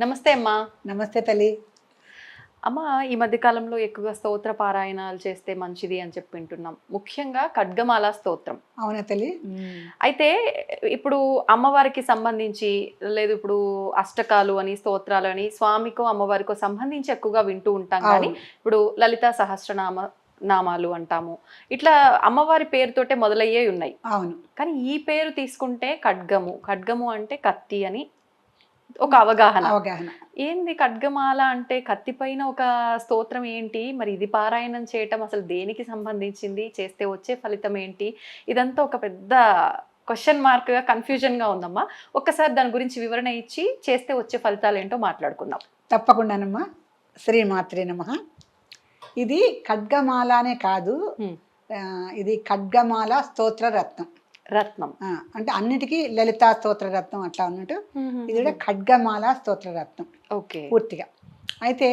నమస్తే అమ్మా. నమస్తే తల్లి. అమ్మ, ఈ మధ్య కాలంలో ఎక్కువగా స్తోత్ర పారాయణాలు చేస్తే మంచిది అని చెప్పి వింటున్నాం. ముఖ్యంగా ఖడ్గమాల స్తోత్రం. అవునా తల్లి? అయితే ఇప్పుడు అమ్మవారికి సంబంధించి లేదు, ఇప్పుడు అష్టకాలు అని స్తోత్రాలు అని స్వామికో అమ్మవారికో సంబంధించి ఎక్కువగా వింటూ ఉంటాం. కానీ ఇప్పుడు లలితా నామాలు అంటాము, ఇట్లా అమ్మవారి పేరుతోటే మొదలయ్యే ఉన్నాయి. అవును. కానీ ఈ పేరు తీసుకుంటే ఖడ్గము అంటే కత్తి అని ఒక అవగాహన. ఏంది ఖడ్గమాల అంటే కత్తి పైన ఒక స్తోత్రం ఏంటి, మరి ఇది పారాయణం చేయటం అసలు దేనికి సంబంధించింది, చేస్తే వచ్చే ఫలితం ఏంటి, ఇదంతా ఒక పెద్ద క్వశ్చన్ మార్క్ గా కన్ఫ్యూజన్ గా ఉందమ్మా. ఒక్కసారి దాని గురించి వివరణ ఇచ్చి చేస్తే వచ్చే ఫలితాలు ఏంటో మాట్లాడుకుందాం. తప్పకుండానమ్మా. శ్రీమాత్రే నమః. ఇది ఖడ్గమాల అనే కాదు, ఇది ఖడ్గమాల స్తోత్ర రత్నం. అంటే అన్నిటికీ లలితా స్తోత్ర రత్నం అట్లా ఉన్నట్టు ఇది కూడా ఖడ్గమాల స్తోత్ర రత్నం పూర్తిగా. అయితే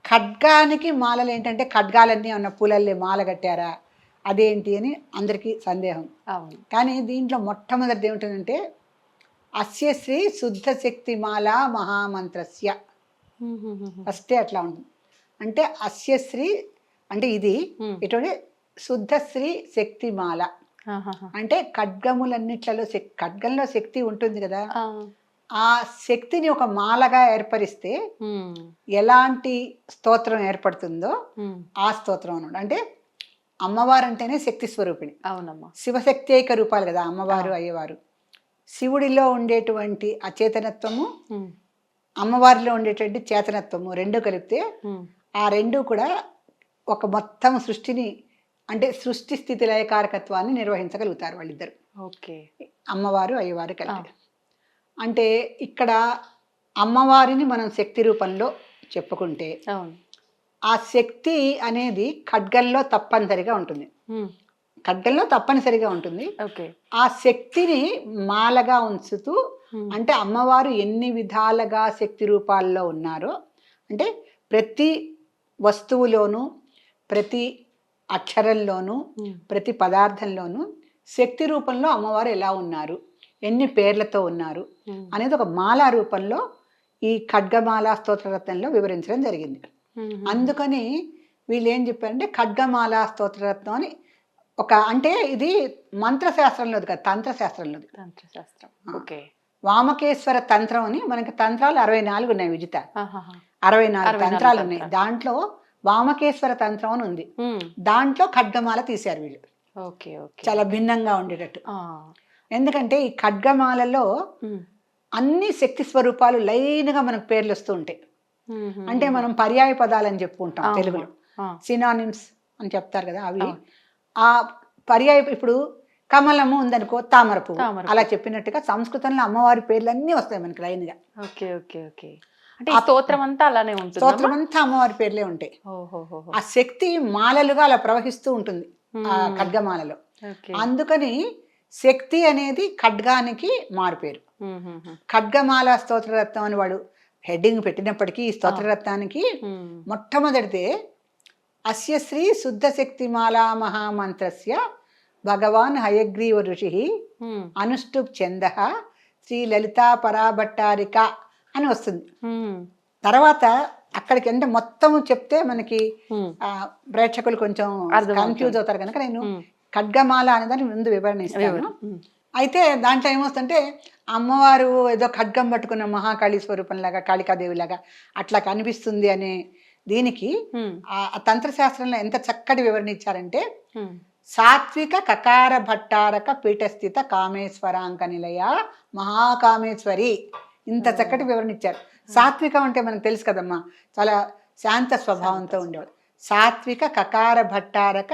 ఖడ్గానికి మాలలు ఏంటంటే ఖడ్గాలన్నీ ఉన్న పూలల్లే మాల కట్టారా అదేంటి అని అందరికీ సందేహం. కానీ దీంట్లో మొట్టమొదటిది ఏమిటంటే అస్య శ్రీ శుద్ధ శక్తి మాల మహామంత్రస్య, ఫస్టే అట్లా ఉంటుంది. అంటే అస్య శ్రీ అంటే ఇది ఇటువంటి శుద్ధ శ్రీ శక్తి మాల అంటే ఖడ్గములన్నిట్లలో ఖడ్గంలో శక్తి ఉంటుంది కదా, ఆ శక్తిని ఒక మాలగా ఏర్పరిస్తే ఎలాంటి స్తోత్రం ఏర్పడుతుందో ఆ స్తోత్రం అన్నాడు. అంటే అమ్మవారు అంటేనే శక్తి స్వరూపిణి. అవునమ్మా. శివశక్తేక రూపాలు కదా అమ్మవారు అయ్యవారు. శివుడిలో ఉండేటువంటి అచేతనత్వము, అమ్మవారిలో ఉండేటువంటి చేతనత్వము రెండు కలిపితే ఆ రెండు కూడా ఒక మొత్తం సృష్టిని, అంటే సృష్టి స్థితి లయకారకత్వాన్ని నిర్వహించగలుగుతారు వాళ్ళిద్దరు. అమ్మవారు అయ్యవారు కలిపి. అంటే ఇక్కడ అమ్మవారిని మనం శక్తి రూపంలో చెప్పుకుంటే ఆ శక్తి అనేది ఖడ్గంలో తప్పనిసరిగా ఉంటుంది. ఆ శక్తిని మాలగా ఉంచుతూ, అంటే అమ్మవారు ఎన్ని విధాలుగా శక్తి రూపాల్లో ఉన్నారో, అంటే ప్రతి వస్తువులోనూ ప్రతి అక్షరంలోనూ ప్రతి పదార్థంలోనూ శక్తి రూపంలో అమ్మవారు ఎలా ఉన్నారు, ఎన్ని పేర్లతో ఉన్నారు అనేది ఒక మాలా రూపంలో ఈ ఖడ్గమాల స్తోత్రరత్నంలో వివరించడం జరిగింది. అందుకని వీళ్ళు ఏం చెప్పారంటే ఖడ్గమాల స్తోత్రరత్నం అని ఒక, అంటే ఇది మంత్రశాస్త్రంలోది కదా, తంత్రశాస్త్రంలోది. వామకేశ్వర తంత్రం అని మనకి తంత్రాలు 64 ఉన్నాయి విజిత. 64 తంత్రాలు ఉన్నాయి. దాంట్లో వామకేశ్వర తంత్రం అని ఉంది. దాంట్లో ఖడ్గమాల తీశారు వీళ్ళు, చాలా భిన్నంగా ఉండేటట్టు. ఎందుకంటే ఈ ఖడ్గమాలలో అన్ని శక్తి స్వరూపాలు లైన్గా మనకు పేర్లు వస్తూ ఉంటాయి. అంటే మనం పర్యాయ పదాలని చెప్పుకుంటాం తెలుగులో, సినానిమ్స్ అని చెప్తారు కదా, అవి ఆ పర్యాయ. ఇప్పుడు కమలము ఉందనుకో, తామర పువ్వు, అలా చెప్పినట్టుగా సంస్కృతంలో అమ్మవారి పేర్లు అన్నీ వస్తాయి మనకి లైన్గా. స్తోత్రం అంతా అలానే ఉంటుంది, స్తోత్రం అంతా అమ్మవారి పేర్లే ఉంటాయి. ఆ శక్తి మాలలుగా అలా ప్రవహిస్తూ ఉంటుంది ఆ ఖడ్గమాలలో. అందుకని శక్తి అనేది ఖడ్గానికి మారుపేరు. ఖడ్గమాల స్తోత్రరత్నం అని వాడు హెడ్డింగ్ పెట్టినప్పటికీ ఈ స్తోత్రరత్నానికి మొట్టమొదటిదే అస్య శ్రీ శుద్ధ శక్తి మాలా మహామంత్రస్య భగవాన్ హయగ్రీవ ఋషి అనుష్టుప్ ఛంద శ్రీ లలితా పరాభట్టారిక అని వస్తుంది. తర్వాత అక్కడికి అంటే మొత్తం చెప్తే మనకి ప్రేక్షకులు కొంచెం కన్ఫ్యూజ్ అవుతారు కనుక నేను ఖడ్గమాల అనేదాన్ని ముందు వివరణ ఇస్తాను. అయితే దాంట్లో ఏమొస్తుందంటే అమ్మవారు ఏదో ఖడ్గం పట్టుకున్న మహాకాళీ స్వరూపంలాగా, కాళికాదేవిలాగా అట్లా కనిపిస్తుంది అనే దీనికి ఆ తంత్రశాస్త్రంలో ఎంత చక్కటి వివరణ ఇచ్చారంటే సాత్విక కకార భట్టారక పీఠస్థిత కామేశ్వరాంక నిలయ మహాకామేశ్వరి, ఇంత చక్కటి వివరణ ఇచ్చారు. సాత్వికం అంటే మనకు తెలుసు కదమ్మా, చాలా శాంత స్వభావంతో ఉండేవాడు. సాత్విక కకార భట్టారక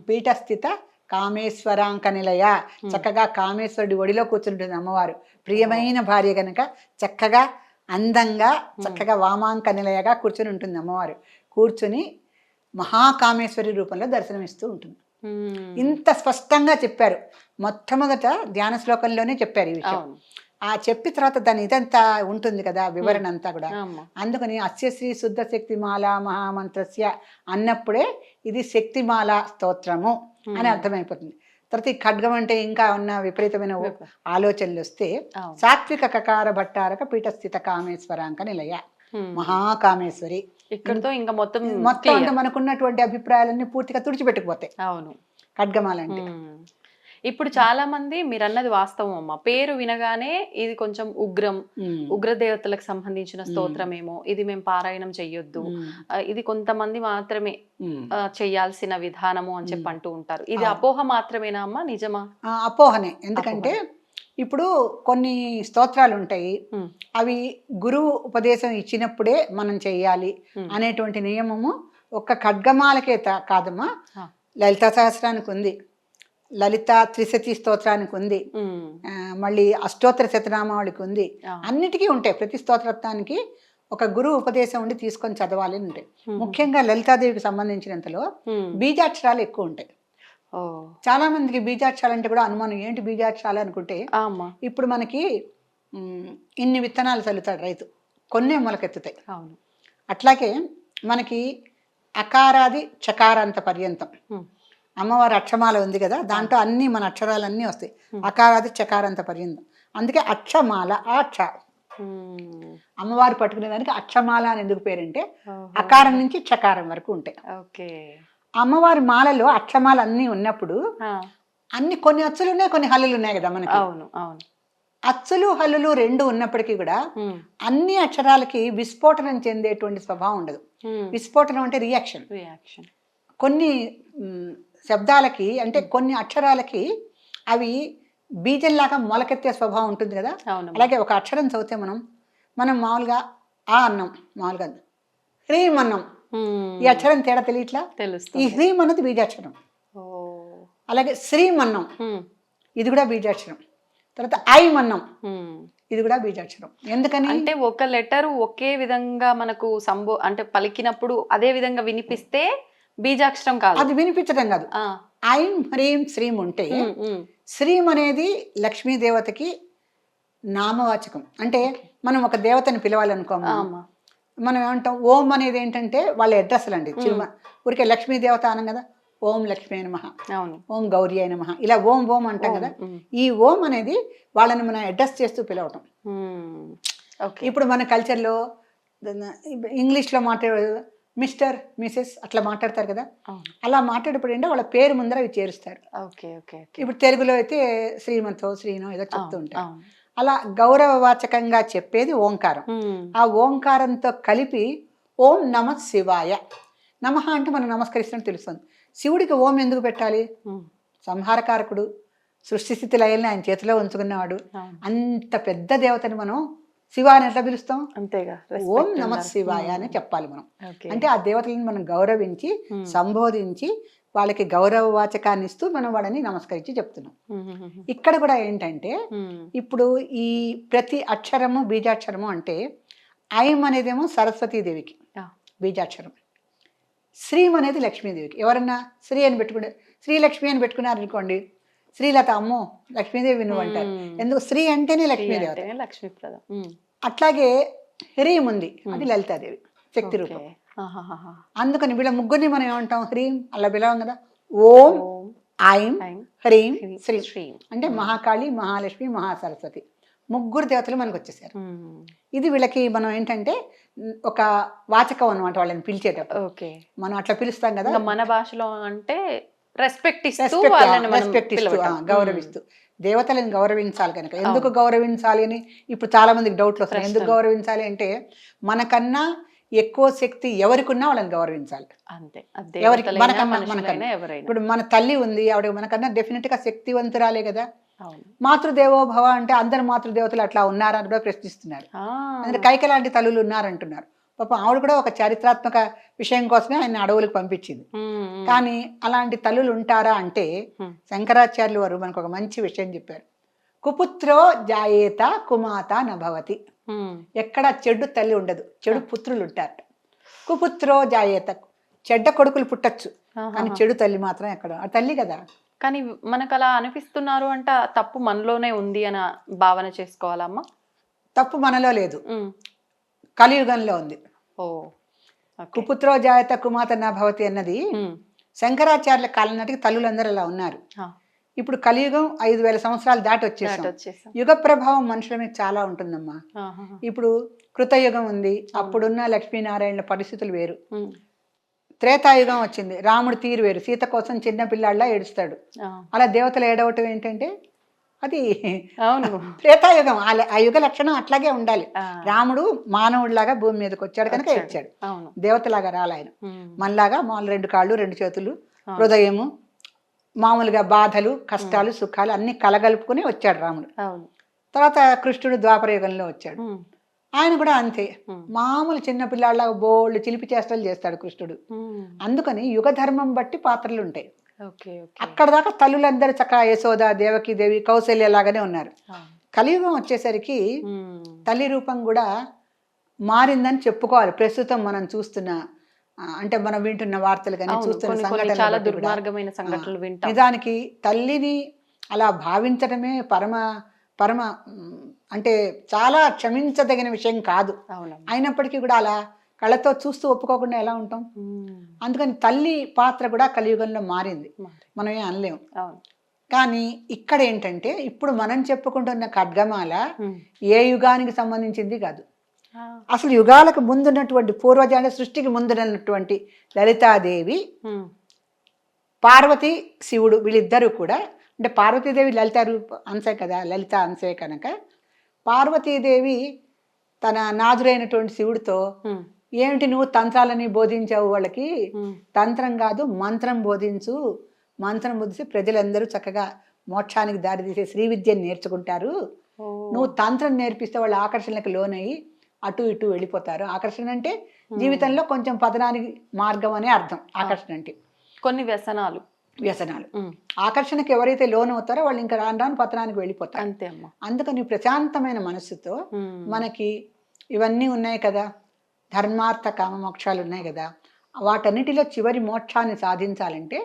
పీఠస్థిత కామేశ్వరాంక నిలయ, చక్కగా కామేశ్వరుడి ఒడిలో కూర్చుంటుంది అమ్మవారు. ప్రియమైన భార్య కనుక చక్కగా అందంగా చక్కగా వామాంక నిలయగా కూర్చుని ఉంటుంది అమ్మవారు. కూర్చుని మహాకామేశ్వరి రూపంలో దర్శనమిస్తూ ఉంటుంది. ఇంత స్పష్టంగా చెప్పారు. మొట్టమొదట ధ్యాన శ్లోకంలోనే చెప్పారు ఈ విషయం. ఆ చెప్పిన తర్వాత దాని ఇదంతా ఉంటుంది కదా వివరణ అంతా కూడా. అందుకని అస్యశ్రీ శుద్ధ శక్తి మాల మహామంత్రస్య అన్నప్పుడే ఇది శక్తిమాల స్తోత్రము అని అర్థమైపోతుంది. తర్వాత ఈ ఖడ్గం అంటే ఇంకా ఉన్న విపరీతమైన ఆలోచనలు వస్తే అవును. సాత్విక కకార భట్టారక పీఠస్థిత కామేశ్వరాంక నిలయ మహాకామేశ్వరి. ఇక్కడతో ఇంకా మొత్తం మొత్తం అంటే మనకున్నటువంటి అభిప్రాయాలన్నీ పూర్తిగా తుడిచిపెట్టుకుపోతాయి అవును ఖడ్గమాలంటే. ఇప్పుడు చాలా మంది మీరు అన్నది వాస్తవం అమ్మ, పేరు వినగానే ఇది కొంచెం ఉగ్ర దేవతలకు సంబంధించిన స్తోత్రమేమో, ఇది మేము పారాయణం చెయ్యొద్దు, ఇది కొంతమంది మాత్రమే చెయ్యాల్సిన విధానము అని చెప్పి అంటూ ఉంటారు. ఇది అపోహ మాత్రమేనా అమ్మ, నిజమా? అపోహనే. ఎందుకంటే ఇప్పుడు కొన్ని స్తోత్రాలు ఉంటాయి, అవి గురువు ఉపదేశం ఇచ్చినప్పుడే మనం చెయ్యాలి అనేటువంటి నియమము ఒక్క ఖడ్గమాలకే కాదమ్మా, లలితా సహస్రానికి ఉంది, లలిత త్రిశతి స్తోత్రానికి ఉంది, మళ్ళీ అష్టోత్తర శతనామావళికి ఉంది, అన్నిటికీ ఉంటాయి. ప్రతి స్తోత్రానికి ఒక గురువు ఉపదేశం ఉండి తీసుకొని చదవాలి అని ఉంటాయి. ముఖ్యంగా లలితాదేవికి సంబంధించినంతలో బీజాక్షరాలు ఎక్కువ ఉంటాయి. చాలా మందికి బీజాక్షరాలు అంటే కూడా అనుమానం, ఏంటి బీజాక్షరాలు అనుకుంటే, ఇప్పుడు మనకి ఇన్ని విత్తనాలు చల్లుతాడు రైతు, కొన్నే మొలకెత్తుతాయి. అట్లాగే మనకి అకారాది చకారాంత పర్యంతం అమ్మవారి అక్షమాల ఉంది కదా, దాంట్లో అన్ని మన అక్షరాలన్నీ వస్తాయి, అకారాది చకారాంత పర్యంతం. అందుకే అక్షమాల. అమ్మవారు పట్టుకునే దానికి అక్షమాల అని ఎందుకు పేరంటే అకారం నుంచి చకారం వరకు ఉంటాయి. అమ్మవారి మాలలో అక్షమాల అన్ని ఉన్నప్పుడు అన్ని కొన్ని అచ్చులు ఉన్నాయి, కొన్ని హల్లులు ఉన్నాయి కదా మనకి. అచ్చులు హల్లులు రెండు ఉన్నప్పటికీ కూడా అన్ని అక్షరాలకి విస్ఫోటనం చెందేటువంటి స్వభావం ఉండదు. విస్ఫోటనం అంటే రియాక్షన్. కొన్ని శబ్దాలకి అంటే కొన్ని అక్షరాలకి అవి బీజంలాగా మొలకెత్తే స్వభావం ఉంటుంది కదా. అలాగే ఒక అక్షరం చదివితే మనం మామూలుగా ఆ అన్నం, మామూలుగా హ్రీం అన్నం, ఈ అక్షరం తేడా తెలియట్లా, ఈ హ్రీం అన్నది బీజాక్షరం. అలాగే శ్రీం అన్నం, ఇది కూడా బీజాక్షరం. తర్వాత ఐం అన్నం, ఇది కూడా బీజాక్షరం. ఎందుకని అంటే ఒక లెటర్ ఒకే విధంగా మనకు అంటే పలికినప్పుడు అదే విధంగా వినిపిస్తే బీజాక్షరం కాదు, అది వినిపించడం కాదు. ఐం హ్రీం శ్రీం ఉంటే, శ్రీం అనేది లక్ష్మీదేవతకి నామవాచకం. అంటే మనం ఒక దేవతని పిలవాలనుకో, మనం ఏమంటాం, ఓం అనేది ఏంటంటే వాళ్ళ అడ్రస్లు అండి. ఊరికే లక్ష్మీదేవత అనం కదా, ఓం లక్ష్మీ అయిన మహా, ఓం గౌరీ అయిన మహా, ఇలా ఓం ఓం అంటాం కదా. ఈ ఓం అనేది వాళ్ళని మనం అడ్రస్ చేస్తూ పిలవటం. ఇప్పుడు మన కల్చర్లో ఇంగ్లీష్లో మాట్లాడే మిస్టర్, మిసెస్ అట్లా మాట్లాడతారు కదా, అలా మాట్లాడేప్పుడు ఏంటో వాళ్ళ పేరు ముందర అవి చేరుస్తారు. ఇప్పుడు తెలుగులో అయితే శ్రీమంతో శ్రీనో ఏదో చెప్తూ ఉంటారు. అలా గౌరవవాచకంగా చెప్పేది ఓంకారం. ఆ ఓంకారంతో కలిపి ఓం నమ శివాయ, నమః అంటే మనం నమస్కరిస్తున్నట్టు తెలుస్తుంది. శివుడికి ఓం ఎందుకు పెట్టాలి? సంహారకారకుడు, సృష్టి స్థితి లయల్ని ఆయన చేతిలో ఉంచుకున్నవాడు. అంత పెద్ద దేవతని మనం శివాని ఎట్లా పిలుస్తాం? అంతేగా, ఓం నమ శివాయ అని చెప్పాలి మనం. అంటే ఆ దేవతలను మనం గౌరవించి సంబోధించి వాళ్ళకి గౌరవ వాచకాన్ని ఇస్తూ మనం వాళ్ళని నమస్కరించి చెప్తున్నాం. ఇక్కడ కూడా ఏంటంటే ఇప్పుడు ఈ ప్రతి అక్షరము బీజాక్షరము అంటే ఐం అనేదేమో సరస్వతీదేవికి బీజాక్షరం, శ్రీం అనేది లక్ష్మీదేవికి. ఎవరన్నా శ్రీ అని పెట్టుకుంటే, శ్రీలక్ష్మి అని పెట్టుకున్నారనుకోండి, శ్రీలత అమ్మో లక్ష్మీదేవి నువ్వు అంటారు. ఎందుకు? శ్రీ అంటేనే లక్ష్మీదేవత, లక్ష్మీప్రదం. అట్లాగే హ్రీం ఉంది, అది లలితాదేవి శక్తి రూపం. అందుకని వీళ్ళ ముగ్గురిని మనం ఏమంటాం? హ్రీం అలా పిలవం కదా. ఓం ఐం హ్రీం శ్రీ అంటే మహాకాళి, మహాలక్ష్మి, మహాసరస్వతి ముగ్గురు దేవతలు మనకు వచ్చేసారు. ఇది వీళ్ళకి మనం ఏంటంటే ఒక వాచకం అనమాట, వాళ్ళని పిలిచేటప్పుడు మనం అట్లా పిలుస్తాం కదా. మన భాషలో అంటే రెస్పెక్ట్ ఇస్తూ గౌరవిస్తూ దేవతలను గౌరవించాలి కనుక. ఎందుకు గౌరవించాలి అని ఇప్పుడు చాలా మందికి డౌట్లు వస్తాయి. ఎందుకు గౌరవించాలి అంటే మనకన్నా ఎక్కువ శక్తి ఎవరికున్నా వాళ్ళని గౌరవించాలి. అంతే, ఎవరికి మనకన్నా. ఇప్పుడు మన తల్లి ఉంది, ఆవిడ మనకన్నా డెఫినెట్ గా శక్తివంతురాలే కదా. మాతృదేవోభవ అంటే అందరు మాతృదేవతలు అట్లా ఉన్నారని కూడా ప్రశ్నిస్తున్నారు. అంటే కైక లాంటి తల్లులు ఉన్నారంటున్నారు. పాపం ఆవిడ కూడా ఒక చారిత్రాత్మక విషయం కోసమే ఆయన అడవులకు పంపించింది. కానీ అలాంటి తల్లులు ఉంటారా అంటే శంకరాచార్యులు వారు మనకు ఒక మంచి విషయం చెప్పారు. కుపుత్రో జాయేత కుమాత నభవతి. ఎక్కడ చెడు తల్లి ఉండదు, చెడు పుత్రులు ఉంటారు. కుపుత్రో జాయేత, చెడ్డ కొడుకులు పుట్టచ్చు కానీ చెడు తల్లి మాత్రం ఎక్కడ, ఆ తల్లి కదా. కానీ మనకు అలా అనిపిస్తున్నారు అంటే తప్పు మనలోనే ఉంది అని భావన చేసుకోవాలమ్మా. తప్పు మనలో లేదు, కలియుగంలో ఉంది. కుపుత్రో జాయత కుమాత నా భవతి అన్నది శంకరాచార్యుల కాలం నాటికి తల్లులందరూ అలా ఉన్నారు. ఇప్పుడు కలియుగం 5,000 సంవత్సరాలు దాటి వచ్చేసాం. యుగ ప్రభావం మనుషుల మీద చాలా ఉంటుందమ్మా. ఇప్పుడు కృతయుగం ఉంది, అప్పుడున్న లక్ష్మీనారాయణ పరిస్థితులు వేరు. త్రేతాయుగం వచ్చింది, రాముడు తీరు వేరు, సీత కోసం చిన్న పిల్లాడిలా ఏడుస్తాడు. అలా దేవతలు ఏడవటం ఏంటంటే అది త్రేతాయుగం. ఆ యుగ లక్షణం అట్లాగే ఉండాలి. రాముడు మానవుడిలాగా భూమి మీదకి వచ్చాడు కనుక ఏడ్చాడు, దేవతలాగా రాలాయన. మనలాగా మామూలు 2 కాళ్ళు 2 చేతులు, హృదయము, మామూలుగా బాధలు కష్టాలు సుఖాలు అన్ని కలగలుపుకుని వచ్చాడు రాముడు. తర్వాత కృష్ణుడు ద్వాపరయుగంలో వచ్చాడు, ఆయన కూడా అంతే మామూలు చిన్న పిల్లాళ్ళ బోళ్ళు చిలిపి చేష్టలు చేస్తాడు కృష్ణుడు. అందుకని యుగ ధర్మం బట్టి పాత్రలు ఉంటాయి. అక్కడ దాకా తల్లులందరూ చక్కగా యశోద, దేవకి దేవి, కౌశల్య లాగానే ఉన్నారు. కలియుగం వచ్చేసరికి తల్లి రూపం కూడా మారిందని చెప్పుకోవాలి. ప్రస్తుతం మనం చూస్తున్న అంటే మనం వింటున్న వార్తలు కానీ చూస్తున్న సంఘటనలు నిజానికి తల్లిని అలా భావించడమే పరమ పరమ అంటే చాలా క్షమించదగిన విషయం కాదు. అయినప్పటికీ కూడా అలా కళ్ళతో చూస్తూ ఒప్పుకోకుండా ఎలా ఉంటాం? అందుకని తల్లి పాత్ర కూడా కలియుగంలో మారింది, మనం ఏం అనలేము. కానీ ఇక్కడ ఏంటంటే ఇప్పుడు మనం చెప్పుకుంటున్న ఖడ్గమాల ఏ యుగానికి సంబంధించింది కాదు. అసలు యుగాలకు ముందున్నటువంటి పూర్వజాల సృష్టికి ముందున్నటువంటి లలితాదేవి, పార్వతి శివుడు వీళ్ళిద్దరూ కూడా, అంటే పార్వతీదేవి లలిత అంశే కదా, లలిత అంశే కనుక పార్వతీదేవి తన నాదురైనటువంటి శివుడితో ఏమిటి నువ్వు తంత్రాలని బోధించావు, వాళ్ళకి తంత్రం కాదు మంత్రం బోధించు, మంత్రం బోధిస్తే ప్రజలందరూ చక్కగా మోక్షానికి దారి తీసే శ్రీ విద్యను నేర్చుకుంటారు, నువ్వు తంత్రం నేర్పిస్తే వాళ్ళ ఆకర్షణలకు లోనయ్యి అటు ఇటు వెళ్ళిపోతారు. ఆకర్షణ అంటే జీవితంలో కొంచెం పతనానికి మార్గం అనే అర్థం. ఆకర్షణ అంటే కొన్ని వ్యసనాలు ఆకర్షణకి ఎవరైతే లోన్ అవుతారో వాళ్ళు ఇంకా రాను రాను పతనానికి వెళ్ళిపోతారు. అంతే అమ్మ. అందుకని ప్రశాంతమైన మనస్సుతో మనకి ఇవన్నీ ఉన్నాయి కదా, ధర్మార్థ కామ మోక్షాలు ఉన్నాయి కదా, వాటన్నిటిలో చివరి మోక్షాన్ని సాధించాలంటే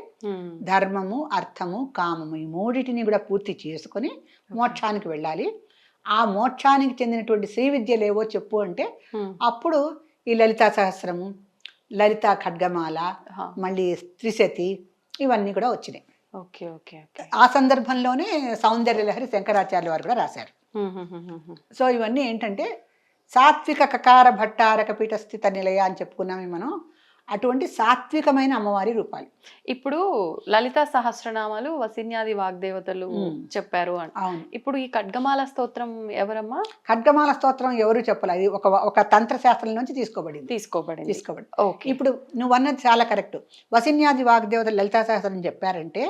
ధర్మము అర్థము కామము ఈ మూడిటిని కూడా పూర్తి చేసుకొని మోక్షానికి వెళ్ళాలి. ఆ మోక్షానికి చెందినటువంటి శ్రీ విద్యలు ఏవో చెప్పు అంటే అప్పుడు ఈ లలితా సహస్రము, లలితా ఖడ్గమాల, మళ్ళీ త్రిశతి ఇవన్నీ కూడా వచ్చినాయి. ఆ సందర్భంలోనే సౌందర్యలహరి శంకరాచార్యుల వారు కూడా రాశారు. సో ఇవన్నీ ఏంటంటే సాత్విక కకార భట్టారక పీఠస్థిత నిలయ అని చెప్పుకున్నామే మనం. అటువంటి సాత్వికమైన అమ్మవారి రూపాలు. ఇప్పుడు లలితా సహస్రనామాలు వసిన్యాది వాగ్దేవతలు చెప్పారు. ఇప్పుడు ఈ ఖడ్గమాల స్తోత్రం ఎవరమ్మా? ఖడ్గమాల స్తోత్రం ఎవరు చెప్పాలి, అది ఒక తంత్రశాస్త్రం నుంచి తీసుకోబడింది. ఇప్పుడు నువ్వు అన్నది చాలా కరెక్ట్. వసిన్యాది వాగ్దేవతలు లలితా సహస్రం చెప్పారంటే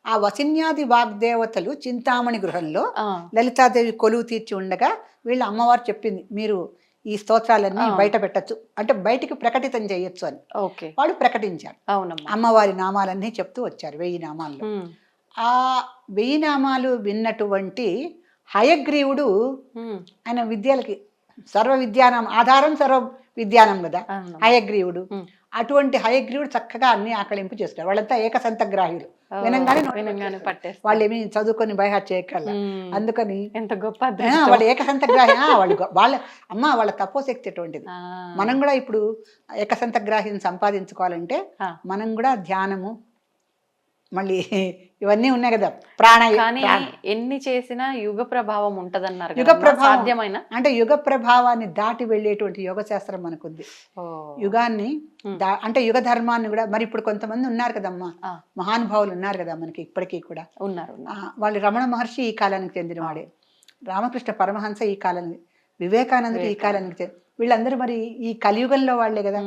ఆ వసిన్యాది వాగ్దేవతలు చింతామణి గృహంలో లలితాదేవి కొలువు తీర్చి ఉండగా వీళ్ళ అమ్మవారు చెప్పింది మీరు ఈ స్తోత్రాలన్నీ బయట పెట్టచ్చు, అంటే బయటికి ప్రకటితం చేయొచ్చు అని వాళ్ళు ప్రకటించారు. అమ్మవారి నామాలన్నీ చెప్తూ వచ్చారు 1000 నామాల్లో. ఆ 1000 నామాలు విన్నటువంటి హయగ్రీవుడు, ఆయన విద్యలకి సర్వ విద్యానం ఆధారం సర్వ విద్యానం కదా హయగ్రీవుడు. అటువంటి హయగ్రీవుడు చక్కగా అన్ని ఆకలింపు చేస్తారు. వాళ్ళంతా ఏకసంతగ్రాహులు, వినంగానే వాళ్ళు ఏమి చదువుకొని బైహాట్ చేయగల. అందుకని ఎంత గొప్ప వాళ్ళు ఏకసంతగ్రాహి. వాళ్ళ తపోశక్తి అటువంటిది. మనం కూడా ఇప్పుడు ఏకసంతగ్రాహిని సంపాదించుకోవాలంటే మనం కూడా ధ్యానము మళ్ళీ ఇవన్నీ ఉన్నాయి కదా, ఎన్ని చేసినా యుగ ప్రభావం ఉంటదన్నారు. యుగ ప్రభావం అంటే యుగ ప్రభావాన్ని దాటి వెళ్ళేటువంటి యోగ శాస్త్రం మనకుంది. యుగాన్ని అంటే యుగ ధర్మాన్ని కూడా. మరి ఇప్పుడు కొంతమంది ఉన్నారు కదమ్మా, మహానుభావులు ఉన్నారు కదా మనకి ఇప్పటికీ కూడా ఉన్నారు. వాళ్ళు రమణ మహర్షి ఈ కాలానికి చెందిన వాడే, రామకృష్ణ పరమహంస ఈ కాలానికి, వివేకానందుడు ఈ కాలానికి చెందిన, వీళ్ళందరూ మరి ఈ కలియుగంలో వాళ్లే కదా.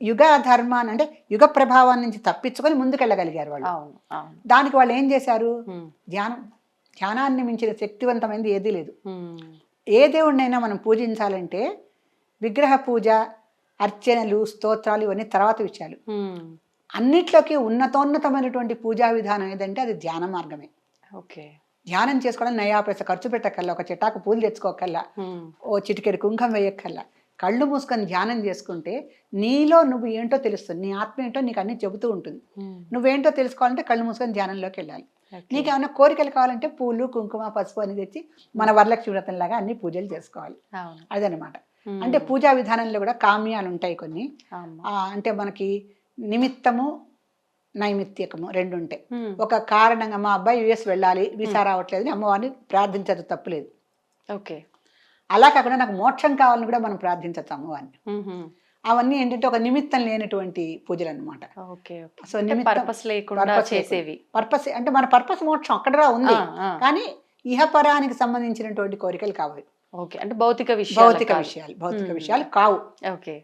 యుగ ధర్మాన్ని అంటే యుగ ప్రభావాన్ని నుంచి తప్పించుకొని ముందుకెళ్ళగలిగారు వాళ్ళు. దానికి వాళ్ళు ఏం చేశారు, ధ్యానాన్ని మించిన శక్తివంతమైనది ఏదీ లేదు. ఏ దేవుడినైనా మనం పూజించాలంటే విగ్రహ పూజ, అర్చనలు, స్తోత్రాలు ఇవన్నీ తర్వాత విషయాలు. అన్నిట్లోకి ఉన్నతోన్నతమైనటువంటి పూజా విధానం ఏదంటే అది ధ్యాన మార్గమే. ధ్యానం చేసుకోవడం నయాపైస ఖర్చు పెట్టక్కల్లా, ఒక చిటాకు పూలు తెచ్చుకోకల్లా, ఓ చిటికెడు కుంకం వేయక్కల్లా, కళ్ళు మూసుకొని ధ్యానం చేసుకుంటే నీలో నువ్వు ఏంటో తెలుస్తుంది, నీ ఆత్మ ఏంటో నీకు అన్ని చెబుతూ ఉంటుంది. నువ్వేంటో తెలుసుకోవాలంటే కళ్ళు మూసుకొని ధ్యానంలోకి వెళ్ళాలి. నీకు ఏమైనా కోరికలు కావాలంటే పూలు కుంకుమ పసుపు అని తెచ్చి మన వరలక్ష్మి వ్రతంలాగా అన్ని పూజలు చేసుకోవాలి. అదనమాట. అంటే పూజా విధానంలో కూడా కామ్యాలు ఉంటాయి కొన్ని. అంటే మనకి నిమిత్తము నైమిత్తికము రెండు ఉంటాయి. ఒక కారణంగా మా అబ్బాయి యుఎస్ వెళ్ళాలి, వీసా రావట్లేదు అని అమ్మవారిని ప్రార్థించదు, తప్పులేదు. ఓకే. అలా కాకుండా నాకు మోక్షం కావాలని కూడా మనం ప్రార్థించచ్చు అమ్మవారిని. అవన్నీ ఏంటంటే ఒక నిమిత్తం లేనటువంటి పూజలు అనమాట. సో పర్పస్ లేకుండా చేసేవి. పర్పస్ అంటే మన పర్పస్ మోక్షం అక్కడ ఉంది, కానీ ఇహపరానికి సంబంధించినటువంటి కోరికలు కావాలి. ఓకే, అంటే భౌతిక విషయాలు కావు. ఓకే,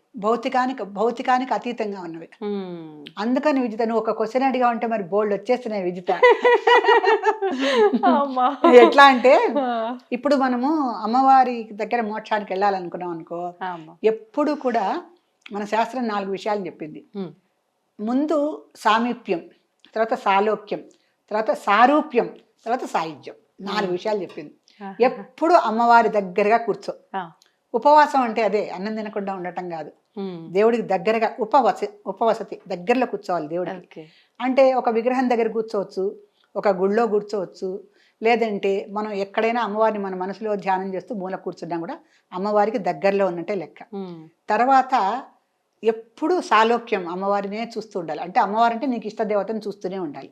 భౌతికానికి అతీతంగా ఉన్నవి. అందుకని విజిత నువ్వు ఒక క్వశ్చన్ అడిగా ఉంటే మరి బోల్డ్ వచ్చేస్తున్నాయి విజిత. ఎట్లా అంటే ఇప్పుడు మనము అమ్మవారి దగ్గర మోక్షానికి వెళ్ళాలనుకున్నాం అనుకో, ఎప్పుడు కూడా మన శాస్త్రం 4 విషయాలు చెప్పింది. ముందు సామీప్యం, తర్వాత సాలోక్యం, తర్వాత సారూప్యం, తర్వాత సాయుధ్యం. 4 విషయాలు చెప్పింది. ఎప్పుడు అమ్మవారి దగ్గరగా కూర్చో. ఉపవాసం అంటే అదే అన్నం తినకుండా ఉండటం కాదు, దేవుడికి దగ్గరగా ఉపవసతి దగ్గరలో కూర్చోవాలి దేవుడికి. అంటే ఒక విగ్రహం దగ్గర కూర్చోవచ్చు, ఒక గుళ్ళో కూర్చోవచ్చు, లేదంటే మనం ఎక్కడైనా అమ్మవారిని మన మనసులో ధ్యానం చేస్తూ మూల కూర్చున్నా కూడా అమ్మవారికి దగ్గరలో ఉన్నట్టే లెక్క. తర్వాత ఎప్పుడు సాలోక్యం, అమ్మవారినే చూస్తూ ఉండాలి. అంటే అమ్మవారు అంటే నీకు ఇష్ట దేవతను చూస్తూనే ఉండాలి.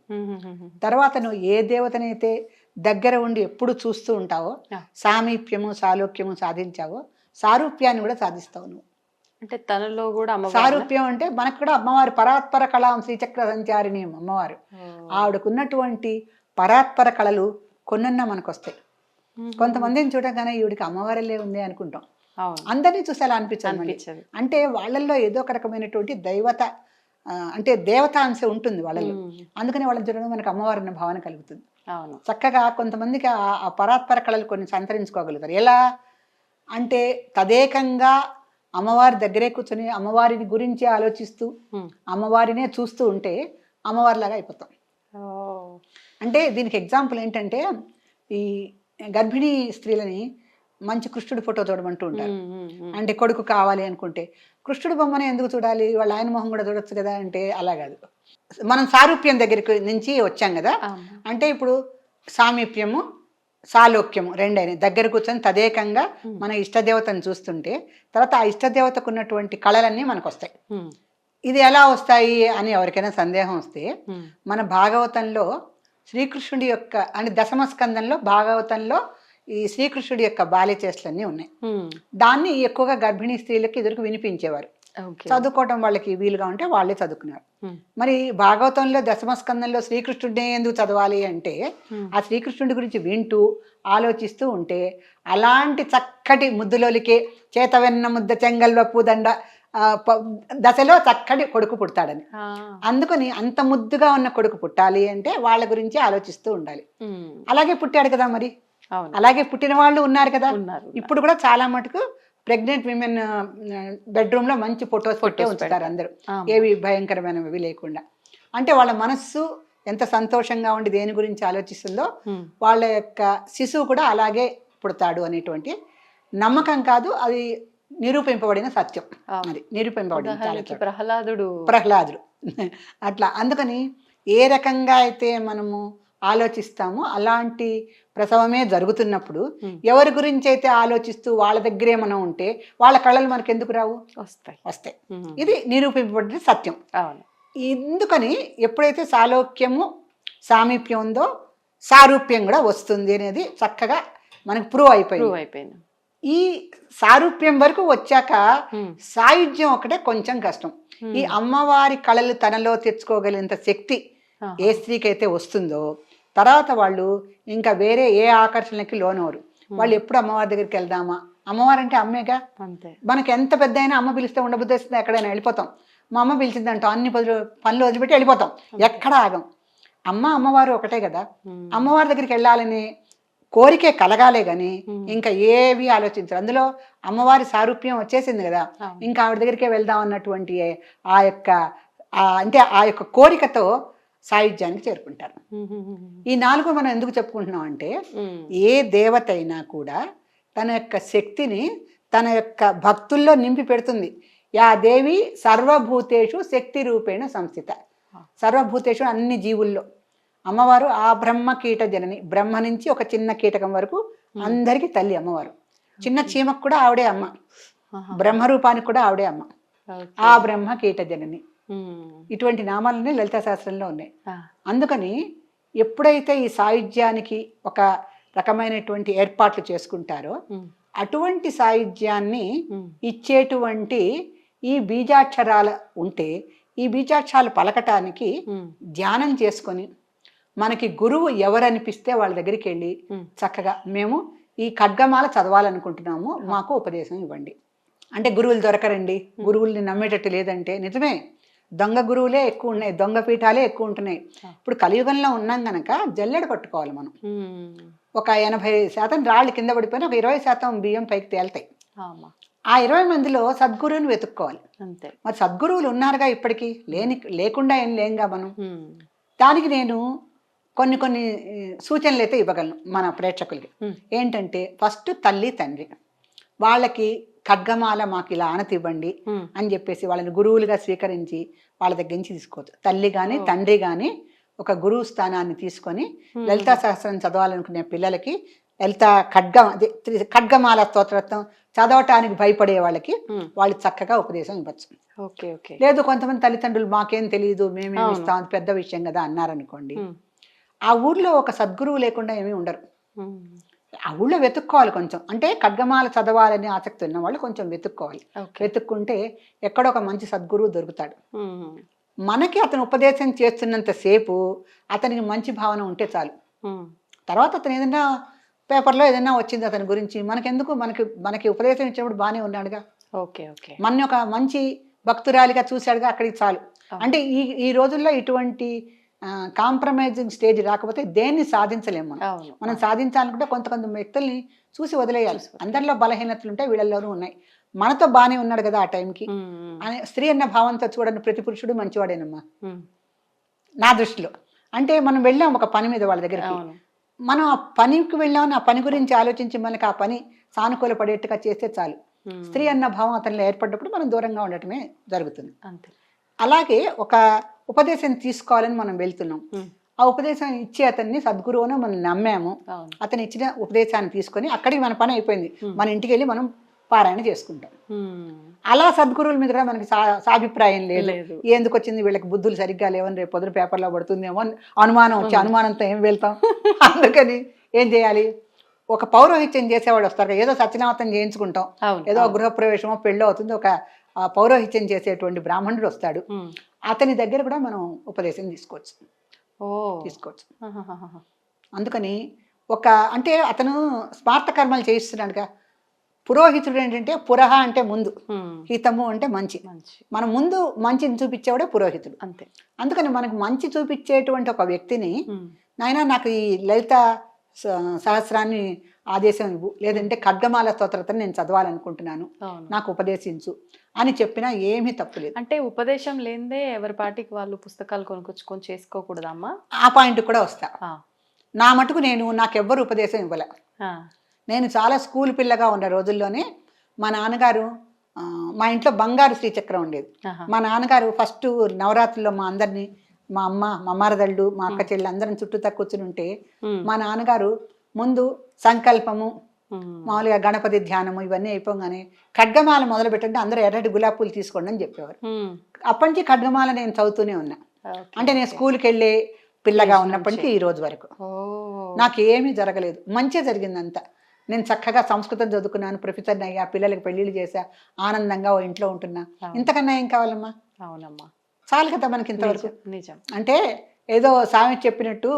తర్వాత నువ్వు ఏ దేవతనైతే దగ్గర ఉండి ఎప్పుడు చూస్తూ ఉంటావో, సామీప్యము సాలోక్యము సాధించావో, సారూప్యాన్ని కూడా సాధిస్తావు నువ్వు. అంటే తనలో కూడా సారూప్యం అంటే మనకు కూడా అమ్మవారి పరాత్పర కళాం శ్రీచక్ర సంచారిణి అమ్మవారు. ఆవిడకున్నటువంటి పరాత్పర కళలు కొన్నన్నా మనకు వస్తాయి. కొంతమందిని చూడగానే ఈవిడికి అమ్మవారిలే ఉంది అనుకుంటాం, అందరినీ చూసి అలా అనిపించదు. అంటే వాళ్ళల్లో ఏదో ఒక రకమైనటువంటి దైవత అంటే దేవతాంశ ఉంటుంది వాళ్ళలో. అందుకని వాళ్ళని చూడడం మనకు అమ్మవారి అన్న భావన కలుగుతుంది. చక్కగా కొంతమందికి ఆ పరాత్పర కళలు కొన్ని సంతరించుకోగలుగుతారు. ఎలా అంటే తదేకంగా అమ్మవారి దగ్గరే కూర్చొని అమ్మవారిని గురించి ఆలోచిస్తూ అమ్మవారినే చూస్తూ ఉంటే అమ్మవారిలాగా అయిపోతాం. అంటే దీనికి ఎగ్జాంపుల్ ఏంటంటే, ఈ గర్భిణీ స్త్రీలని మంచి కృష్ణుడి ఫోటో చూడమంటూ ఉంటారు. అంటే కొడుకు కావాలి అనుకుంటే కృష్ణుడి బొమ్మనే ఎందుకు చూడాలి, వాళ్ళ ఆయన మొహం కూడా చూడొచ్చు కదా అంటే అలా కాదు. మనం సారూప్యం దగ్గరికి నుంచి వచ్చాం కదా, అంటే ఇప్పుడు సామీప్యము సాలోక్యము రెండైనా దగ్గర కూర్చొని తదేకంగా మన ఇష్టదేవతను చూస్తుంటే తర్వాత ఆ ఇష్టదేవతకు ఉన్నటువంటి కళలన్నీ మనకు వస్తాయి. ఇది ఎలా వస్తాయి అని ఎవరికైనా సందేహం వస్తే, మన భాగవతంలో శ్రీకృష్ణుడి యొక్క అంటే దశమ స్కందంలో భాగవతంలో ఈ శ్రీకృష్ణుడి యొక్క బాల్య చేష్టలన్నీ ఉన్నాయి. దాన్ని ఎక్కువగా గర్భిణీ స్త్రీలకు ఎదురుకు వినిపించేవారు. చదువుకోవటం వాళ్ళకి వీలుగా ఉంటే వాళ్ళే చదువుకున్నారు. మరి భాగవతంలో దశమస్కందంలో శ్రీకృష్ణుడినే ఎందుకు చదవాలి అంటే, ఆ శ్రీకృష్ణుడి గురించి వింటూ ఆలోచిస్తూ ఉంటే అలాంటి చక్కటి ముద్దులోలికే చేతవెన్న ముద్ద చెంగల్వ పూదండ దశలో చక్కటి కొడుకు పుడతాడని. అందుకని అంత ముద్దుగా ఉన్న కొడుకు పుట్టాలి అంటే వాళ్ళ గురించి ఆలోచిస్తూ ఉండాలి. అలాగే పుట్టాడు కదా, మరి అలాగే పుట్టిన వాళ్ళు ఉన్నారు కదా. ఇప్పుడు కూడా చాలా మటుకు ప్రెగ్నెంట్ విమెన్ బెడ్రూమ్ లో మంచి ఫొటోస్ పెట్టే ఉంచుతారు అందరూ, ఏవి భయంకరమైనవి లేకుండా. అంటే వాళ్ళ మనస్సు ఎంత సంతోషంగా ఉండి దేని గురించి ఆలోచిస్తుందో వాళ్ళ యొక్క శిశువు కూడా అలాగే పుడతాడు అనేటువంటి నమ్మకం కాదు, అది నిరూపింపబడిన సత్యం. అది నిరూపింపబడింది ప్రహ్లాదుడు అట్లా. అందుకని ఏ రకంగా అయితే మనము ఆలోచిస్తామో అలాంటి ప్రసవమే జరుగుతున్నప్పుడు ఎవరి గురించి అయితే ఆలోచిస్తూ వాళ్ళ దగ్గరే మనం ఉంటే వాళ్ళ కళలు మనకు ఎందుకు రావు, వస్తాయి. ఇది నిరూపింపబడిన సత్యం. ఎందుకని ఎప్పుడైతే సాలోక్యము సామీప్యం ఉందో సారూప్యం కూడా వస్తుంది అనేది చక్కగా మనకు ప్రూవ్ అయిపోయింది. ఈ సారూప్యం వరకు వచ్చాక సాయుధ్యం ఒకటే కొంచెం కష్టం. ఈ అమ్మవారి కళలు తనలో తెచ్చుకోగలిగినంత శక్తి ఏ స్త్రీకి అయితే వస్తుందో తర్వాత వాళ్ళు ఇంకా వేరే ఏ ఆకర్షణలకి లోనవరు. వాళ్ళు ఎప్పుడు అమ్మవారి దగ్గరికి వెళ్దామా, అమ్మవారు అంటే అమ్మేగా, మనకి ఎంత పెద్ద అయినా అమ్మ పిలిస్తే ఉండబుద్ధి వస్తుంది, ఎక్కడైనా వెళ్ళిపోతాం. మా అమ్మ పిలిచిందంటాం, అన్ని పనులు వదిలిపెట్టి వెళ్ళిపోతాం, ఎక్కడ ఆగం. అమ్మవారు ఒకటే కదా. అమ్మవారి దగ్గరికి వెళ్ళాలని కోరికే కలగాలే గాని ఇంకా ఏవి ఆలోచించారు. అందులో అమ్మవారి సారూప్యం వచ్చేసింది కదా, ఇంకా ఆవిడ దగ్గరికే వెళ్దాం అన్నటువంటి ఆ యొక్క కోరికతో సాయుధ్యానికి చేరుకుంటారు. ఈ 4 మనం ఎందుకు చెప్పుకుంటున్నాం అంటే, ఏ దేవత అయినా కూడా తన యొక్క శక్తిని తన యొక్క భక్తుల్లో నింపి పెడుతుంది. యా దేవి సర్వభూతేషు శక్తి రూపేణ సంస్థిత. సర్వభూతేషు అన్ని జీవుల్లో అమ్మవారు ఆ బ్రహ్మ కీట జనని, బ్రహ్మ నుంచి ఒక చిన్న కీటకం వరకు అందరికీ తల్లి అమ్మవారు. చిన్న చీమకు కూడా ఆవిడే అమ్మ, బ్రహ్మరూపానికి కూడా ఆవిడే అమ్మ. ఆ బ్రహ్మ కీట జనని ఇటువంటి నామాలన్నీ లలితా శాస్త్రంలో ఉన్నాయి. అందుకని ఎప్పుడైతే ఈ సాయుధ్యానికి ఒక రకమైనటువంటి ఏర్పాట్లు చేసుకుంటారో అటువంటి సాయుధ్యాన్ని ఇచ్చేటువంటి ఈ బీజాక్షరాలు ఉంటే ఈ బీజాక్షరాలు పలకటానికి ధ్యానం చేసుకొని మనకి గురువు ఎవరనిపిస్తే వాళ్ళ దగ్గరికి వెళ్ళి చక్కగా మేము ఈ ఖడ్గమాల చదవాలనుకుంటున్నాము, మాకు ఉపదేశం ఇవ్వండి అంటే గురువులు దొరకరండి, గురువుల్ని నమ్మేటట్టు లేదంటే నిజమే, దొంగ గురువులే ఎక్కువ ఉన్నాయి, దొంగ పీఠాలే ఎక్కువ ఉంటున్నాయి. ఇప్పుడు కలియుగంలో ఉన్నాం గనక జల్లెడ పట్టుకోవాలి మనం. ఒక 80% రాళ్ళు కింద పడిపోయినా ఒక 20% బియ్యం పైకి తేలుతాయి. ఆ 20 మందిలో సద్గురువుని వెతుక్కోవాలి. మరి సద్గురువులు ఉన్నారుగా ఇప్పటికీ, లేకుండా ఏం లేంగా మనం. దానికి నేను కొన్ని సూచనలు అయితే ఇవ్వగలను మన ప్రేక్షకులకి. ఏంటంటే ఫస్ట్ తల్లి తండ్రి వాళ్ళకి ఖడ్గమాల మాకు ఇలా ఆనతి ఇవ్వండి అని చెప్పేసి వాళ్ళని గురువులుగా స్వీకరించి వాళ్ళ దగ్గర నుంచి తీసుకోవచ్చు. తల్లి కానీ తండ్రి కానీ ఒక గురువు స్థానాన్ని తీసుకొని లలితా సహస్రం చదవాలనుకునే పిల్లలకి లలిత ఖడ్గమాల స్తోత్రత్వం చదవటానికి భయపడే వాళ్ళకి వాళ్ళు చక్కగా ఉపదేశం ఇవ్వచ్చు. లేదు కొంతమంది తల్లిదండ్రులు మాకేం తెలియదు, మేమేమి ఇస్తాం, అది పెద్ద విషయం కదా అన్నారనుకోండి, ఆ ఊర్లో ఒక సద్గురువు లేకుండా ఏమీ ఉండరు. ఆ ఊళ్ళో వెతుక్కోవాలి కొంచెం. అంటే ఖడ్గమాల చదవాలని ఆసక్తి ఉన్న వాళ్ళు కొంచెం వెతుక్కోవాలి. వెతుక్కుంటే ఎక్కడో ఒక మంచి సద్గురువు దొరుకుతాడు. మనకి అతను ఉపదేశం చేస్తున్నంత సేపు అతనికి మంచి భావన ఉంటే చాలు. తర్వాత అతను ఏదైనా పేపర్లో ఏదైనా వచ్చింది అతని గురించి మనకెందుకు, మనకి ఉపదేశం ఇచ్చినప్పుడు బాగానే ఉన్నాడుగా, మన ఒక మంచి భక్తురాలిగా చూశాడుగా, అక్కడికి చాలు. అంటే ఈ రోజుల్లో ఇటువంటి కాంప్రమైజింగ్ స్టేజ్ రాకపోతే దేన్ని సాధించలేము. మనం సాధించాలనుకుంటే కొంత వ్యక్తుల్ని చూసి వదిలేయాలి. అందరిలో బలహీనతలు ఉంటాయి, వీళ్ళలోనూ ఉన్నాయి. మనతో బాగానే ఉన్నాడు కదా ఆ టైంకి అని స్త్రీ అన్న భావంతో చూడండి, ప్రతి పురుషుడు మంచివాడేనమ్మా నా దృష్టిలో. అంటే మనం వెళ్ళాం ఒక పని మీద వాళ్ళ దగ్గరికి, మనం ఆ పనికి వెళ్ళామని ఆ పని గురించి ఆలోచించి మనకి ఆ పని సానుకూల పడేట్టుగా చేస్తే చాలు. స్త్రీ అన్న భావం అతనిలో ఏర్పడ్డప్పుడు మనం దూరంగా ఉండటమే జరుగుతుంది. అలాగే ఒక ఉపదేశం తీసుకోవాలని మనం వెళ్తున్నాం, ఆ ఉపదేశం ఇచ్చే అతన్ని సద్గురువును మనం నమ్మాము, అతను ఇచ్చిన ఉపదేశాన్ని తీసుకొని అక్కడికి మన పని అయిపోయింది, మన ఇంటికి వెళ్ళి మనం పారాయణ చేసుకుంటాం. అలా సద్గురువుల మీద కూడా మనకి సాభిప్రాయం లేదు, ఎందుకు వచ్చింది వీళ్ళకి బుద్ధులు సరిగ్గా లేవని రేపు పొద్దున పేపర్లో పడుతుందేమో అనుమానం వచ్చి అనుమానంతో ఏం వెళ్తాం. అందుకని ఏం చేయాలి, ఒక పౌరోహిత్యం చేసేవాడు వస్తారు, ఏదో సత్యనామతం చేయించుకుంటాం, ఏదో గృహప్రవేశమో పెళ్ళో అవుతుంది, ఒక పౌరోహిత్యం చేసేటువంటి బ్రాహ్మణుడు వస్తాడు, అతని దగ్గర కూడా మనం ఉపదేశం తీసుకోవచ్చు. అందుకని అంటే అతను స్మార్త కర్మలు చేయిస్తున్నాడుగా. పురోహితుడు ఏంటంటే పురహ అంటే ముందు, హితము అంటే మంచి, మనం ముందు మంచిని చూపించేవాడే పురోహితుడు. అంతే. అందుకని మనకు మంచి చూపించేటువంటి ఒక వ్యక్తిని, నాయనా నాకు ఈ లలిత సహస్రాన్ని ఆదేశం ఇవ్వు, లేదంటే ఖడ్గమాల స్తోత్రతను నేను చదవాలనుకుంటున్నాను, నాకు ఉపదేశించు అని చెప్పినా ఏమీ తప్పులేదు. అంటే ఉపదేశం లేదే ఎవరి పాటికి వాళ్ళు పుస్తకాలు కొనుక్కొచ్చుకొని చేసుకోకూడదమ్మా? ఆ పాయింట్ కూడా వస్తా. నా మటుకు నాకెవ్వరు ఉపదేశం ఇవ్వలే. నేను చాలా స్కూల్ పిల్లగా ఉన్న రోజుల్లోనే మా నాన్నగారు, మా ఇంట్లో బంగారు శ్రీచక్రం ఉండేది. మా నాన్నగారు ఫస్ట్ నవరాత్రుల్లో మా అందరినీ, మా అమ్మ, మా మరదళ్ళు, మా అక్క చెల్లి అందరం చుట్టూ కూర్చుని ఉంటే మా నాన్నగారు ముందు సంకల్పము, మామూలుగా గణపతి ధ్యానము ఇవన్నీ అయిపోగానే ఖడ్గమాల మొదలు పెట్టండి, అందరూ ఎర్రటి గులాబీ పూలు తీసుకోండి అని చెప్పేవారు. అప్పటి నుంచి ఖడ్గమాల నేను చదువుతూనే ఉన్నా. అంటే నేను స్కూల్కి వెళ్ళే పిల్లగా ఉన్నప్పటికీ ఈ రోజు వరకు నాకు ఏమీ జరగలేదు, మంచి జరిగిందంతా. నేను చక్కగా సంస్కృతం చదువుకున్నాను, ప్రొఫెసర్ని అయ్యా, పిల్లలకి పెళ్లిళ్ళు చేశా, ఆనందంగా ఓ ఇంట్లో ఉంటున్నా. ఇంతకన్నా ఏం కావాలమ్మా? అవునమ్మా, చాలు కదా మనకి ఇంతవరకు. నిజం. అంటే ఏదో సామెత చెప్పినట్టు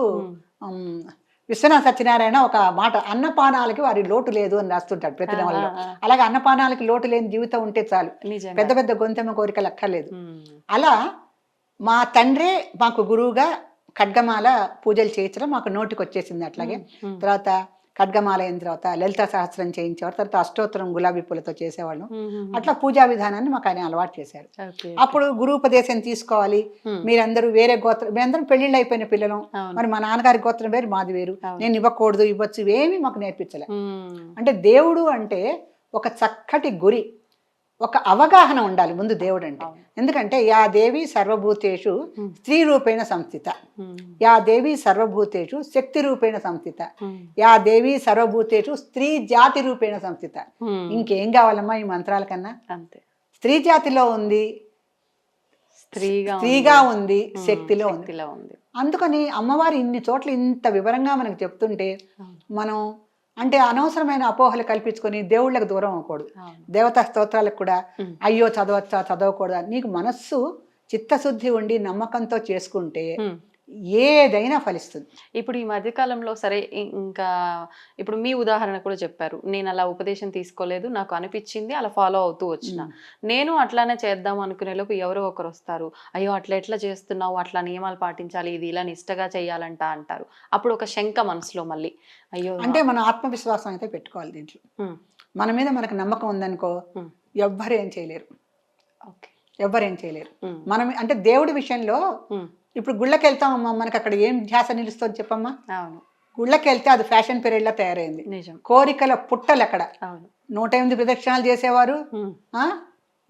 విశ్వనాథ సత్యనారాయణ ఒక మాట, అన్నపానాలకి వారి లోటు లేదు అని రాస్తుంటాడు ప్రతి నవలలో. అలాగే అన్నపానాలకి లోటు లేని జీవితం ఉంటే చాలు, పెద్ద పెద్ద గొంతెమ్మ కోరికలు అక్కర్లేదు. అలా మా తండ్రే మాకు గురువుగా ఖడ్గమాల పూజలు చేయించడం మాకు నోటికి వచ్చేసింది. అట్లాగే తర్వాత ఖడ్గమాల అయిన తర్వాత లలితా సహస్రం చేయించేవారు, తర్వాత అష్టోత్తరం గులాబీ పూలతో చేసేవాళ్ళం. అట్లా పూజా విధానాన్ని మాకు ఆయన అలవాటు చేశారు. అప్పుడు గురువుపదేశం తీసుకోవాలి, మీరందరూ వేరే గోత్రం, మేమందరం పెళ్లిళ్ళు అయిపోయిన పిల్లలం, మరి మా నాన్నగారి గోత్రం వేరు మాది వేరు, నేను ఇవ్వకూడదు ఇవ్వచ్చు ఇవేమీ మాకు నేర్పించలే. అంటే దేవుడు అంటే ఒక చక్కటి గురి, ఒక అవగాహన ఉండాలి ముందు దేవుడు అంటే. ఎందుకంటే యా దేవి సర్వభూతేషు స్త్రీ రూపేణ సంస్థిత, యా దేవి సర్వభూతేషు శక్తి రూపేణ సంస్థిత, యా దేవి సర్వభూతేషు స్త్రీ జాతి రూపేణ సంస్థిత. ఇంకేం కావాలమ్మా ఈ మంత్రాల కన్నా? అంతే. స్త్రీ జాతిలో ఉంది, స్త్రీగా ఉంది, శక్తిలో ఉంది. శక్తిలో ఉంది. అందుకని అమ్మవారు ఇన్ని చోట్ల ఇంత వివరంగా మనకు చెప్తుంటే మనం అంటే అనవసరమైన అపోహలు కల్పించుకొని దేవుళ్ళకి దూరం అవ్వకూడదు. దేవతా స్తోత్రాలకు కూడా అయ్యో చదవచ్చా చదవకూడదా, నీకు మనస్సు చిత్తశుద్ధి ఉండి నమ్మకంతో చేసుకుంటే ఏదైనా ఫలిస్తుంది. ఇప్పుడు ఈ మధ్యకాలంలో సరే ఇంకా ఇప్పుడు మీ ఉదాహరణ కూడా చెప్పారు, నేను అలా ఉపదేశం తీసుకోలేదు, నాకు అనిపించింది, అలా ఫాలో అవుతూ వచ్చిన. నేను అట్లానే చేద్దాం అనుకునే లోపు ఎవరో ఒకరు వస్తారు, అయ్యో అట్లా ఎట్లా చేస్తున్నావు, అట్లా నియమాలు పాటించాలి, ఇది ఇలా నిష్టగా చేయాలంట అంటారు. అప్పుడు ఒక శంక మనసులో మళ్ళీ అయ్యో. అంటే మన ఆత్మవిశ్వాసం అయితే పెట్టుకోవాలి దీంట్లో. మన మీద మనకు నమ్మకం ఉందనుకో ఎవ్వరేం చేయలేరు, ఎవ్వరేం చేయలేరు. మనం అంటే దేవుడి విషయంలో ఇప్పుడు గుళ్ళకి వెళ్తామమ్మా, మనకి అక్కడ ఏం ధ్యాస నిలుస్తుంది చెప్పమ్మా? గుళ్ళకి వెళ్తే అది ఫ్యాషన్ పీరియడ్ లా తయారైంది. కోరికల పుట్టలు అక్కడ 108 ప్రదక్షిణాలు చేసేవారు,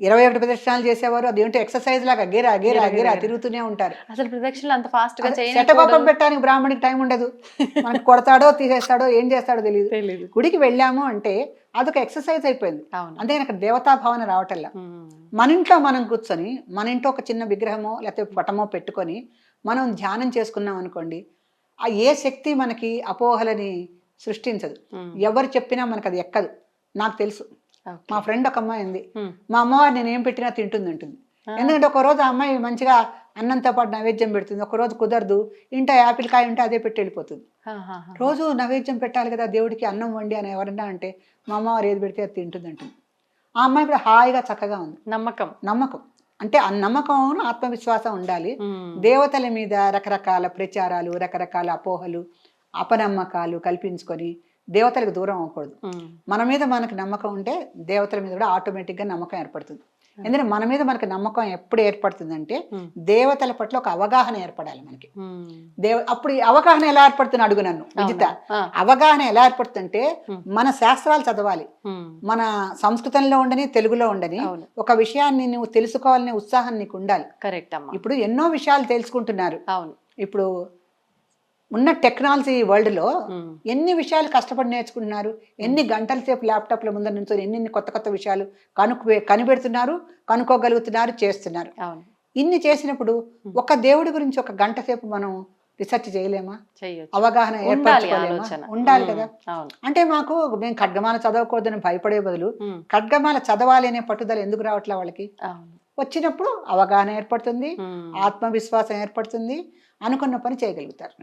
21 ప్రదక్షిణాలు చేసేవారు. అదేంటో ఎక్సర్సైజ్ లాగా గేరా గేరా గేరా తిరుగుతూనే ఉంటారు. అసలు ప్రదక్షిణలు అంత ఫాస్ట్ గా శటకోపం పెట్టడానికి బ్రాహ్మణికి టైం ఉండదు. మనకి కొడతాడో తీసేస్తాడో ఏం చేస్తాడో తెలియదు. గుడికి వెళ్ళాము అంటే అదొక ఎక్సర్సైజ్ అయిపోయింది. అందుకని అక్కడ దేవతా భావన రావటల్లా. మన ఇంట్లో మనం కూర్చొని మన ఇంట్లో ఒక చిన్న విగ్రహమో లేకపోతే పటమో పెట్టుకొని మనం ధ్యానం చేసుకున్నాం అనుకోండి, ఆ ఏ శక్తి మనకి అపోహలని సృష్టించదు. ఎవరు చెప్పినా మనకు అది ఎక్కదు. నాకు తెలుసు, మా ఫ్రెండ్ ఒక అమ్మాయి ఉంది, మా అమ్మవారు నేను ఏం పెట్టినా తింటుంది అంటుంది. ఎందుకంటే ఒక రోజు ఆ అమ్మాయి మంచిగా అన్నంతో పాటు నైవేద్యం పెడుతుంది, ఒక రోజు కుదరదు, ఇంట యాపిల్ కాయ ఉంటే అదే పెట్టి వెళ్ళిపోతుంది. రోజు నైవేద్యం పెట్టాలి కదా దేవుడికి, అన్నం వండి అని ఎవరన్నా అంటే మా అమ్మవారు ఏది పెడితే అది తింటుంది అంటుంది. ఆ అమ్మాయి ఇప్పుడు హాయిగా చక్కగా ఉంది. నమ్మకం అంటే ఆ నమ్మకం ఆత్మవిశ్వాసం ఉండాలి. దేవతల మీద రకరకాల ప్రచారాలు, రకరకాల అపోహలు, అపనమ్మకాలు కల్పించుకొని దేవతలకు దూరం అవ్వకూడదు. మన మీద మనకు నమ్మకం ఉంటే దేవతల మీద కూడా ఆటోమేటిక్గా నమ్మకం ఏర్పడుతుంది. ఎందుకంటే మన మీద మనకు నమ్మకం ఎప్పుడు ఏర్పడుతుందంటే దేవతల పట్ల ఒక అవగాహన ఏర్పడాలి మనకి. అప్పుడు అవగాహన ఎలా ఏర్పడుతుంది అడుగు నన్ను విజిత. అవగాహన ఎలా ఏర్పడుతుందంటే మన శాస్త్రాలు చదవాలి, మన సంస్కృతంలో ఉండని తెలుగులో ఉండని ఒక విషయాన్ని నువ్వు తెలుసుకోవాలనే ఉత్సాహం నీకు ఉండాలి. కరెక్ట్ అమ్మా. ఇప్పుడు ఎన్నో విషయాలు తెలుసుకుంటున్నారు. ఇప్పుడు ఉన్న టెక్నాలజీ వరల్డ్ లో ఎన్ని విషయాలు కష్టపడి నేర్చుకుంటున్నారు, ఎన్ని గంటల సేపు ల్యాప్టాప్ల ముందర నుంచి ఎన్ని కొత్త కొత్త విషయాలు కనిపెడుతున్నారు, కనుక్కోగలుగుతున్నారు, చేస్తున్నారు. ఇన్ని చేసినప్పుడు ఒక దేవుడి గురించి ఒక గంట సేపు మనం రీసెర్చ్ చేయలేమా? అవగాహన ఏర్పరచుకోలేమా? ఉండాలి కదా. అంటే మేము ఖడ్గమాల చదవకూడదని భయపడే బదులు ఖడ్గమాల చదవాలి అనే పట్టుదల ఎందుకు రావట్లే వాళ్ళకి? వచ్చినప్పుడు అవగాహన ఏర్పడుతుంది, ఆత్మవిశ్వాసం ఏర్పడుతుంది, అనుకున్న పని చేయగలుగుతారు.